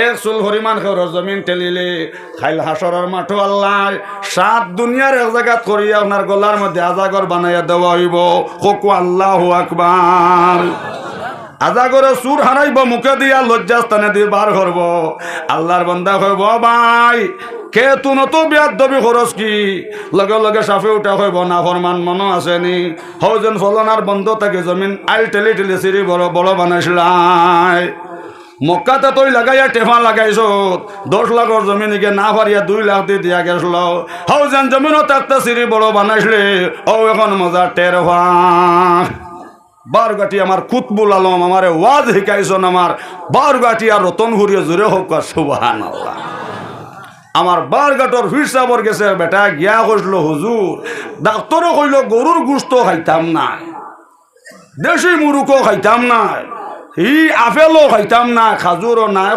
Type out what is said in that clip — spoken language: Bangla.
এক চুল হরিমান খের জমিন টেলিলে খাইল হাসরের মাঠো আল্লাহ সাত দুনিয়ার এক জায়গাত করিয়া আপনার গলার মধ্যে আজাগর বানাইয়া দেওয়া হইব। কোকো আল্লাহু আকবার। আজাগরে সুর হারাইব মুখে দিয়া লজ্জাস্থানে দিয়ে বার করব। আল্লাহর বান্দা কইব ভাই কে তু নত বিয়ার দবি খরচ কি লগে লগে সাফে উঠা হইব না ফরমান মনো আসেনি হৌজন ফলনার বন্ধ থাকে জমিন আইল টেলি টেলি চিরি বড় বড় বানাইছিলাই মক্কাতে তৈ লাগাইয়া টেফা লাগাইছ 10 লাখর জমিনকে না পারিয়া 2 লাখ দিয়ে দিয়া গেছিল হৌজন জমিনত একটা চিরি বড় বানাইছিলে ও এখন মজা টের হওয়া বারগাটি আমার কুতবুল আলম আমারে ওয়াজ শিকাইছন আমার বারগাটি আর রতনপুরিয়া জোরে হোক সুবহানাল্লাহ। আমার বারগাটর ফিরসাবর গেছে বেটা গিয়া কইল হুজুর ডাক্তারও কইল গরুর গুস্ত খাইতাম না দেশি মুরুকও খাইতাম না ই আপেলও খাইতাম না খাজুরও না